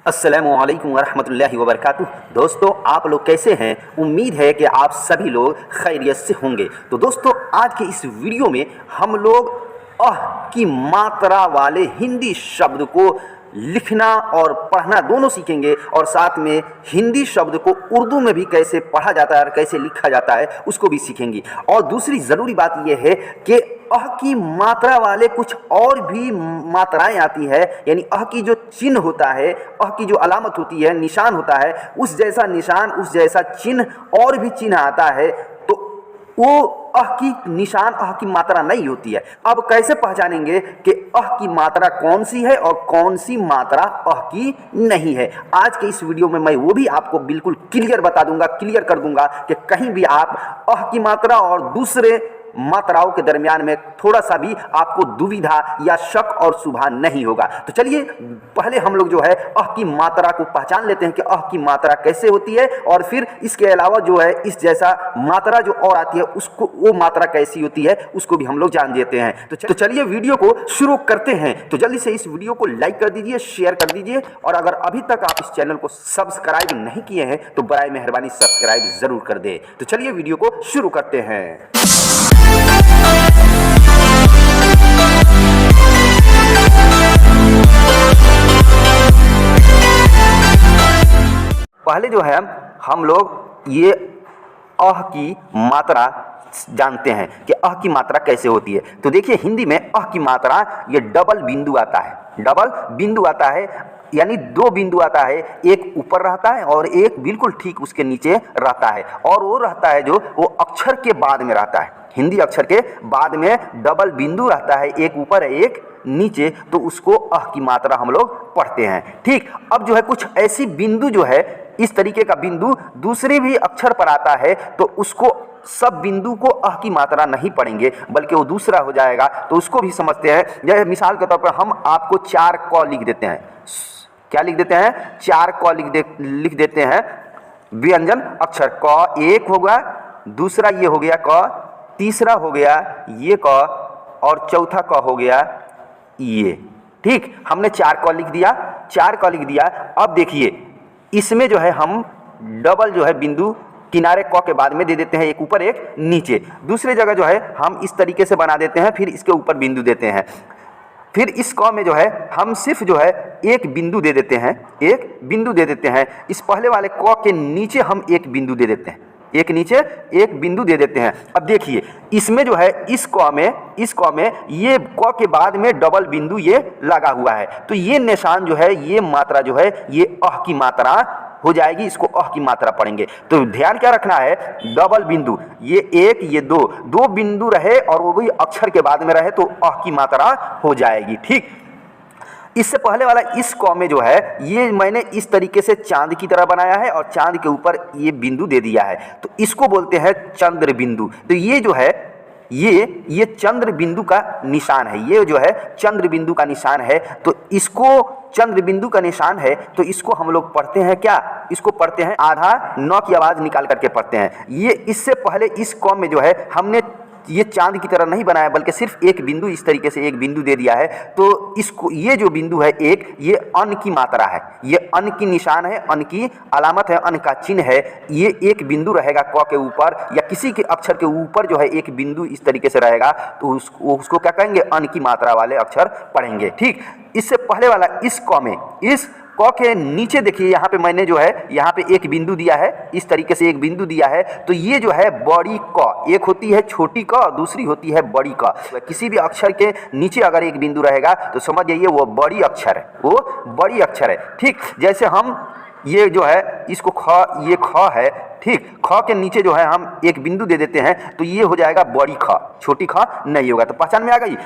अस्सलामुअलैकुम वरहमतुल्लाहि वबरकातुह। दोस्तों, आप लोग कैसे हैं? उम्मीद है कि आप सभी लोग खैरियत से होंगे। तो दोस्तों, आज के इस वीडियो में हम लोग अह की मात्रा वाले हिंदी शब्द को लिखना और पढ़ना दोनों सीखेंगे और साथ में हिंदी शब्द को उर्दू में भी कैसे पढ़ा जाता है और कैसे लिखा जाता है उसको भी सीखेंगे। और दूसरी ज़रूरी बात यह है कि अह की मात्रा वाले कुछ और भी मात्राएं आती है, यानी अह की जो चिन्ह होता है, अह की जो अलामत होती है, निशान होता है, उस जैसा निशान, उस जैसा चिन्ह और भी चिन्ह आता है, तो वो अह की निशान, अह की मात्रा नहीं होती है। अब कैसे पहचानेंगे कि अह की मात्रा कौन सी है और कौन सी मात्रा अह की नहीं है? आज के इस वीडियो में मैं वो भी आपको बिल्कुल क्लियर बता दूंगा, क्लियर कर दूंगा कि कहीं भी आप अह की मात्रा और दूसरे मात्राओं के दरमियान में थोड़ा सा भी आपको दुविधा या शक और शुबा नहीं होगा। तो चलिए पहले हम लोग जो है अह की मात्रा को पहचान लेते हैं कि अह की मात्रा कैसे होती है, और फिर इसके अलावा जो है इस जैसा मात्रा जो और आती है उसको, वो मात्रा कैसी होती है उसको भी हम लोग जान लेते हैं। तो चलिए वीडियो को शुरू करते हैं। तो जल्दी से इस वीडियो को लाइक कर दीजिए, शेयर कर दीजिए, और अगर अभी तक आप इस चैनल को सब्सक्राइब नहीं किए हैं तो बराए मेहरबानी सब्सक्राइब जरूर कर दे। तो चलिए वीडियो को शुरू करते हैं। पहले जो है हम लोग ये अह की मात्रा जानते हैं कि अह की मात्रा कैसे होती है। तो देखिए हिंदी में अह की मात्रा ये डबल बिंदु आता है, डबल बिंदु आता है, यानी दो बिंदु आता है, एक ऊपर रहता है और एक बिल्कुल ठीक उसके नीचे रहता है, और वो रहता है जो वो अक्षर के बाद में रहता है। हिंदी अक्षर के बाद में डबल बिंदु रहता है, एक ऊपर है एक नीचे, तो उसको अह की मात्रा हम लोग पढ़ते हैं। ठीक, अब जो है कुछ ऐसी बिंदु जो है, इस तरीके का बिंदु दूसरे भी अक्षर पर आता है, तो उसको सब बिंदु को अह की मात्रा नहीं पढ़ेंगे बल्कि वो दूसरा हो जाएगा, तो उसको भी समझते हैं। जैसे मिसाल के तौर पर हम आपको 4 क लिख देते हैं। क्या लिख देते हैं? 4 क लिख देते हैं, व्यंजन अक्षर। क एक होगा, दूसरा ये हो गया क, तीसरा हो गया ये क, और चौथा क हो गया ये। ठीक, हमने 4 क लिख दिया, 4 क लिख दिया। अब देखिए इसमें जो है हम डबल जो है बिंदु किनारे क के बाद में दे देते हैं, एक ऊपर एक नीचे। दूसरे जगह जो है हम इस तरीके से बना देते हैं, फिर इसके ऊपर बिंदु देते हैं। फिर इस क में जो है हम सिर्फ जो है एक बिंदु दे देते हैं, एक बिंदु दे देते हैं। इस पहले वाले क के नीचे हम एक बिंदु दे देते हैं, एक नीचे एक बिंदु दे देते हैं। अब देखिए इसमें जो है इस क में ये क के बाद में डबल बिंदु ये लगा हुआ है, तो ये निशान जो है, ये मात्रा जो है, ये अह की मात्रा हो जाएगी। इसको अह की मात्रा पढ़ेंगे। तो ध्यान क्या रखना है, डबल बिंदु, ये एक ये दो, दो बिंदु रहे और वो भी अक्षर के बाद में रहे तो अह की मात्रा हो जाएगी। ठीक, इससे पहले वाला इस क में जो है ये मैंने इस तरीके से चांद की तरह बनाया है और चांद के ऊपर ये बिंदु दे दिया है, तो इसको बोलते हैं चंद्र बिंदु। तो ये जो है ये चंद्र बिंदु का निशान है, ये जो है चंद्र बिंदु का निशान है। तो इसको चंद्र बिंदु का निशान है, तो इसको हम लोग पढ़ते हैं क्या? इसको पढ़ते हैं आधा न की आवाज़ निकाल करके पढ़ते हैं। ये इससे पहले इस क में जो है हमने ये चांद की तरह नहीं बनाया बल्कि सिर्फ एक बिंदु, इस तरीके से एक बिंदु दे दिया है। तो इसको, ये जो बिंदु है एक, ये अन की मात्रा है, ये अन की निशान है, अन की अलामत है, अन का चिन्ह है। ये एक बिंदु रहेगा क के ऊपर या किसी के अक्षर के ऊपर जो है एक बिंदु इस तरीके से रहेगा, तो उसको क्या कहेंगे? अन की मात्रा वाले अक्षर पढ़ेंगे। ठीक, इससे पहले वाला इस क में, इस क के नीचे देखिए यहाँ पे मैंने जो है यहाँ पे एक बिंदु दिया है, इस तरीके से एक बिंदु दिया है। तो ये जो है बड़ी क, एक होती है छोटी क, दूसरी होती है बड़ी क। किसी भी अक्षर के नीचे अगर एक बिंदु रहेगा तो समझ जाइए वो बड़ी अक्षर है, वो बड़ी अक्षर है। ठीक, जैसे हम ये जो है इसको ख, ये ख है, ठीक, ख के नीचे जो है हम एक बिंदु दे देते हैं तो ये हो जाएगा बड़ी ख, छोटी ख नहीं होगा। तो पहचान में आ गई।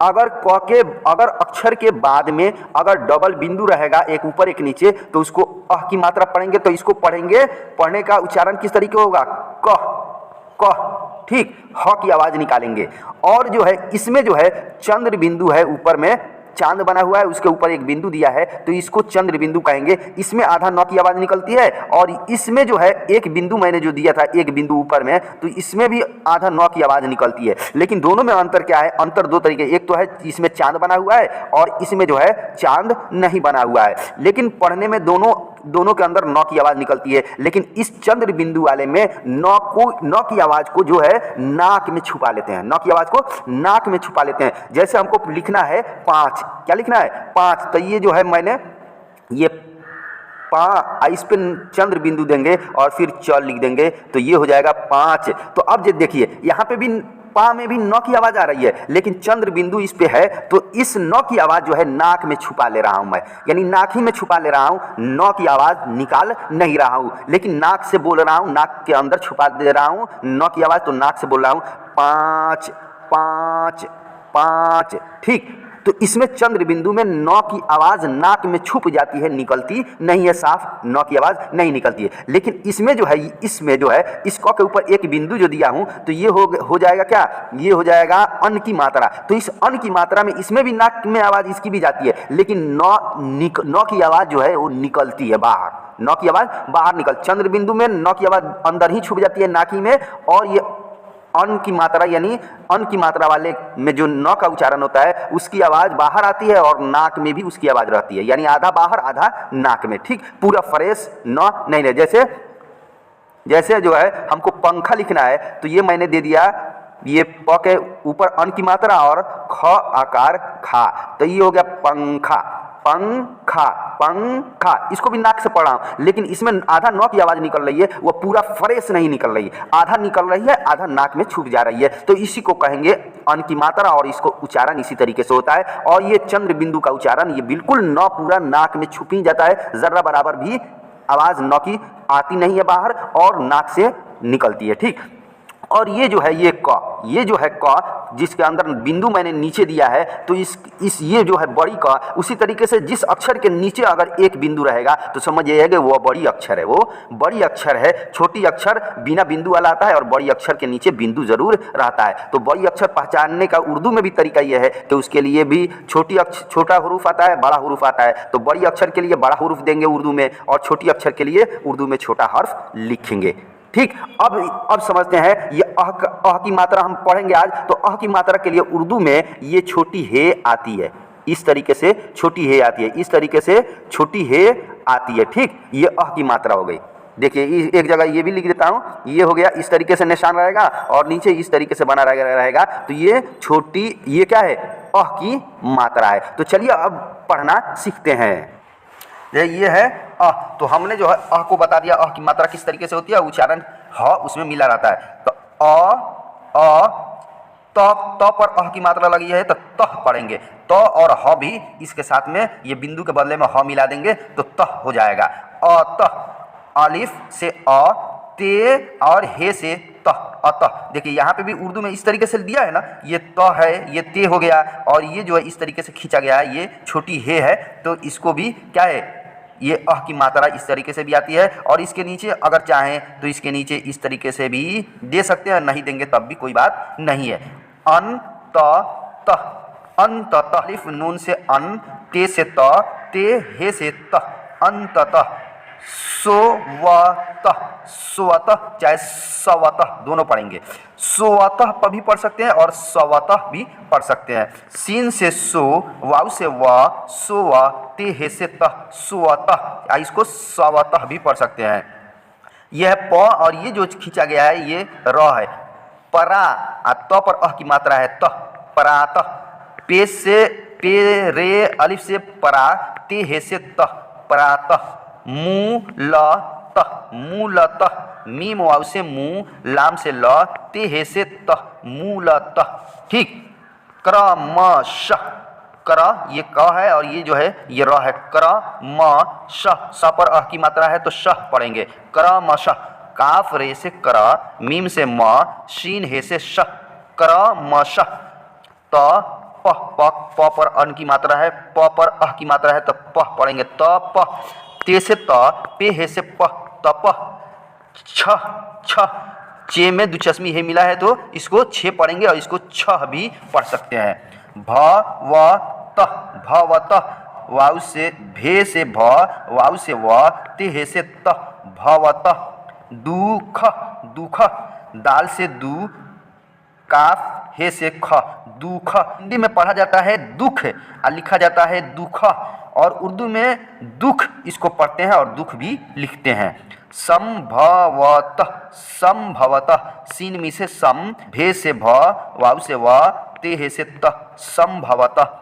अगर क के, अगर अक्षर के बाद में अगर डबल बिंदु रहेगा, एक ऊपर एक नीचे, तो उसको अह की मात्रा पढ़ेंगे। तो इसको पढ़ेंगे, पढ़ने का उच्चारण किस तरीके होगा? क, ठीक, ह की आवाज़ निकालेंगे। और जो है इसमें जो है चंद्र बिंदु है, ऊपर में चांद बना हुआ है, उसके ऊपर एक बिंदु दिया है तो इसको चंद्र बिंदु कहेंगे। इसमें आधा न की आवाज निकलती है और इसमें जो है एक बिंदु मैंने जो दिया था, एक बिंदु ऊपर में, तो इसमें भी आधा न की आवाज निकलती है। लेकिन दोनों में अंतर क्या है? अंतर दो तरीके, एक तो है इसमें चांद बना हुआ है और इसमें जो है चांद नहीं बना हुआ है, लेकिन पढ़ने में दोनों के अंदर नौ की आवाज निकलती है। लेकिन इस चंद्र बिंदु वाले में नौ की आवाज को जो है नाक में छुपा लेते हैं, नौ की आवाज को नाक में छुपा लेते हैं। जैसे हमको लिखना है 5, क्या लिखना है? 5, तो ये जो है मैंने ये इस पे चंद्र बिंदु देंगे और फिर च लिख देंगे तो ये हो जाएगा 5। तो अब जो देखिए यहाँ पे भी पा में भी नौ की आवाज आ रही है, लेकिन चंद्र बिंदु इस पे है तो इस नौ की आवाज जो है नाक में छुपा ले रहा हूं मैं, यानी नाक ही में छुपा ले रहा हूं, नौ की आवाज निकाल नहीं रहा हूं, लेकिन नाक से बोल रहा हूं, नाक के अंदर छुपा दे रहा हूं नौ की आवाज, तो नाक से बोल रहा हूं 5 5 5। ठीक, तो इसमें चंद्र बिंदु में नौ की आवाज नाक में छुप जाती है, निकलती नहीं है, साफ नौ की आवाज नहीं निकलती है। लेकिन इसमें जो है इस क के ऊपर एक बिंदु जो दिया हूं तो ये हो जाएगा क्या? ये हो जाएगा अन की मात्रा। तो इस अन की मात्रा में इसमें भी नाक में आवाज इसकी भी जाती है, लेकिन नौ की आवाज जो है वो निकलती है बाहर, नौ की आवाज बाहर निकल, चंद्र बिंदु में नौ की आवाज अंदर ही छुप जाती है नाकी में, और ये अन की मात्रा यानी अन की मात्रा वाले में जो नौ का उच्चारण होता है उसकी आवाज बाहर आती है और नाक में भी उसकी आवाज रहती है, यानी आधा बाहर आधा नाक में। ठीक, पूरा फ्रेश नौ नहीं है। जैसे जो है हमको पंखा लिखना है तो ये मैंने दे दिया, ये प के ऊपर अन की मात्रा और ख आकार खा, तो ये हो गया पंखा पंखा पंखा। इसको भी नाक से पढ़ रहा हूं, लेकिन इसमें आधा नौ की आवाज निकल रही है, वो पूरा फ्रेश नहीं निकल रही, आधा निकल रही है, आधा नाक में छुप जा रही है, तो इसी को कहेंगे अन की मात्रा, और इसको उच्चारण इसी तरीके से होता है। और ये चंद्र बिंदु का उच्चारण ये बिल्कुल नौ पूरा नाक में छुप ही जाता है, जर्रा बराबर भी आवाज नौ की आती नहीं है बाहर और नाक से निकलती है। ठीक, और ये जो है ये जो है क जिसके अंदर बिंदु मैंने नीचे दिया है, तो इस ये जो है बड़ी क, उसी तरीके से जिस अक्षर के नीचे अगर एक बिंदु रहेगा तो समझिए कि वो बड़ी अक्षर है, वो बड़ी अक्षर है। छोटी अक्षर बिना बिंदु वाला आता है और बड़ी अक्षर के नीचे बिंदु जरूर रहता है। तो बड़ी अक्षर पहचानने का उर्दू में भी तरीका ये है कि उसके लिए भी छोटा हरूफ आता है, बड़ा हरूफ आता है, तो बड़ी अक्षर के लिए बड़ा हरूफ देंगे उर्दू में और छोटी अक्षर के लिए उर्दू में छोटा हर्फ लिखेंगे। ठीक, अब समझते हैं ये अह की मात्रा हम पढ़ेंगे आज। तो अह की मात्रा के लिए उर्दू में ये छोटी हे आती है, इस तरीके से छोटी हे आती है, इस तरीके से छोटी हे आती है। ठीक, ये अह की मात्रा हो गई। देखिए एक जगह ये भी लिख देता हूँ, ये हो गया, इस तरीके से निशान रहेगा और नीचे इस तरीके से बना रहेगा, तो ये छोटी, ये क्या है? अह की मात्रा है। तो चलिए अब पढ़ना सीखते हैं। ये है अह, तो हमने जो है अह को बता दिया, अह की मात्रा किस तरीके से होती है, उच्चारण ह उसमें मिला रहता है। तो त पर अह की मात्रा लगी है तो तह पढ़ेंगे, त और ह भी इसके साथ में ये बिंदु के बदले में ह मिला देंगे तो तह हो जाएगा। अतः, अलिफ से अ, ते और हे से तह, अतः। देखिए यहाँ पे भी उर्दू में इस तरीके से दिया है ना, ये त है, ये ते हो गया, और ये जो है इस तरीके से खींचा गया है, ये छोटी हे है, तो इसको भी क्या है, ये अह की मात्रा इस तरीके से भी आती है। और इसके नीचे अगर चाहें तो इसके नीचे इस तरीके से भी दे सकते हैं, नहीं देंगे तब भी कोई बात नहीं है। अन त तह, अंत तहलिफ नून से अन, ते से त, ते हे से तह, अंततः, सोवतः, स्वतः चाहे सवतः दोनों पढ़ेंगे। सोवतः पर भी पढ़ सकते हैं और सवतः भी पढ़ सकते हैं। सीन से सो, वाव से वा, सोवा, ते हे से तह, सोवतः, इसको सवतः भी पढ़ सकते हैं। यह प और ये जो खींचा गया है ये र है। परा, त पर अह की मात्रा है तह, परातः। पे से पे रे अलिफ से परा, ते हे से तह, परातः। मूलतः, मूलतः, मीम वाव से मू, लाम से ल, ते हे से तह, मूलतः। ठीक, क्रमशः, कर ये क है और ये जो है ये र है, क्रमशः, स पर अह की मात्रा है तो शह पढ़ेंगे, क्रमशः। काफ रे से कर, मीम से म, शीन हे से शह, क्रमशः। त प पर अन की मात्रा है, प पर अह की मात्रा है तो पह पढ़ेंगे, त प। ते से त, पे हे से पह, तपह। छ छ, चे में दुचस्मी हे मिला है तो इसको छे पढ़ेंगे और इसको छह भी पढ़ सकते हैं। भ व तह भवतः, वायु से भे से भ, वायु से व, ते हे से तह भवतः। दुख दुख, दाल से दू, काफ हे से ख, दुख। हिंदी में पढ़ा जाता है दुख और लिखा जाता है दुख, और उर्दू में दुख इसको पढ़ते हैं और दुख भी लिखते हैं। संभवतः संभवतः, सीन मी से सम, भे से भ, वायु से व, ते हे से तह संभवतः।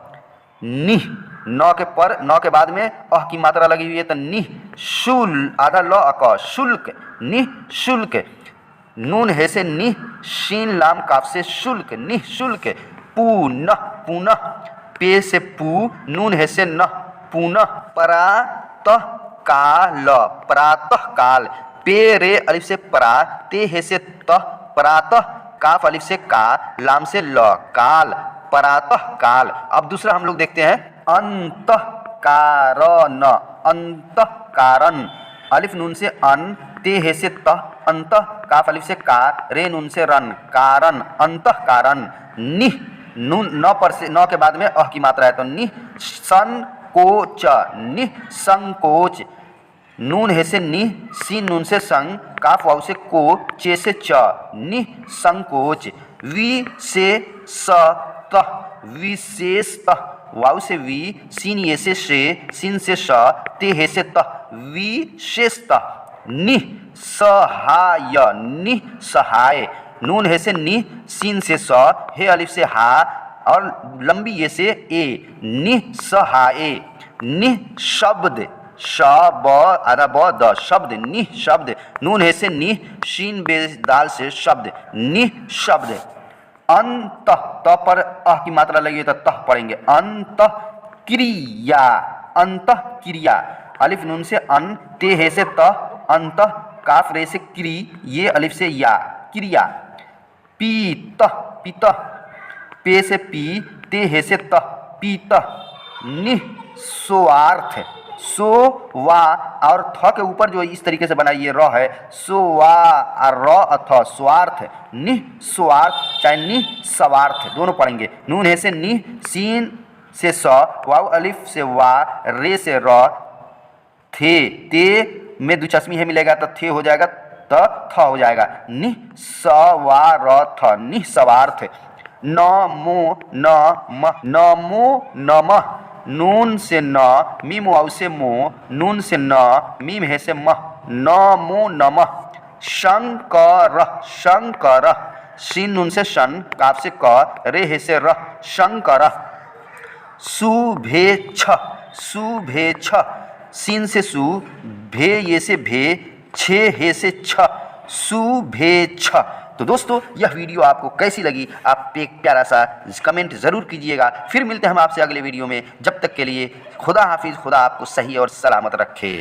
निह, न के पर, न के बाद में अह की मात्रा लगी हुई है तो निह शुल, आधा ल अक, शुल्क, निह शुल्क। नून है से निह, शीन लाम काफ से शुल्क, निःशुल्क। पुनः पुनः, पे से पू, नून है से न, पुनः। प्रातः काल, प्रातः काल, पे रे अलिफ से प्रा, ते है से तह, प्रातः, काफ अलिफ से का, लाम से ल, काल, प्रातः काल। अब दूसरा हम लोग देखते हैं अंतः कारण, अंतः कारण, अलिफ नून से अन, ते है से तह, अंतः, काफ अलिफ से का, रे नून से रन, कारण, अंतः कारण। निह, नून न पर से, न के बाद में अह की मात्रा है तो निह संकोच, निह संकोच। नून है से निह, सी नून से संग, काफ वाव से को, चे से च, निह संकोच। वि से स तह, विशेषतः, वाव से वी, सीन ये से शे, सीन से श, ते हे से तह, विशेषतः। निह सहाय, निह सहाय, नून है से निह, सीन से स, हे अलिफ से हा, और लंबी ये से ए, निह सहाय। निह शब्द, श ब आधा ब द, शब्द, निह शब्द, नून है से निह, शीन बे दाल से शब्द, निह शब्द। अंत, त पर अह की मात्रा लगी है तो तह पढ़ेंगे, अंत क्रिया, अंत क्रिया, अलिफ नून से अन, ते हे से तह, अंत, काफ रे से क्री, ये अलिफ से या, क्रिया। पीत पीत, पे से पी, ते हे से तह, पीत। निस्वार्थ, सो वा और थ के ऊपर जो इस तरीके से बनाई ये र है, सो वा और र अथ, स्वार्थ, निस्वार्थ चाहे निस्वार्थ दोनों पढ़ेंगे। नून है से नि, सीन से स, वाव अलिफ से वा, रे से र, थे, ते में दुचस्मी है मिलेगा तो थे हो जाएगा, त थ हो जाएगा। निस्वार्थ, निस्वार्थ। नमो नमः, नमो नमः, नून से न, मीम वाव से मो, नून से न, मीम है से मह, नमो नमः। शंकर, शंकर, शीन नून से शन, काफ से क, रे है से रह, शंकर। शुभेच्छ, शुभेच्छ, सीन से सु, भे ये से भे, छे हे से छ, शुभेच्छ। तो दोस्तों यह वीडियो आपको कैसी लगी, आप एक प्यारा सा कमेंट ज़रूर कीजिएगा। फिर मिलते हैं हम आपसे अगले वीडियो में, जब तक के लिए खुदा हाफिज़, खुदा आपको सही और सलामत रखे।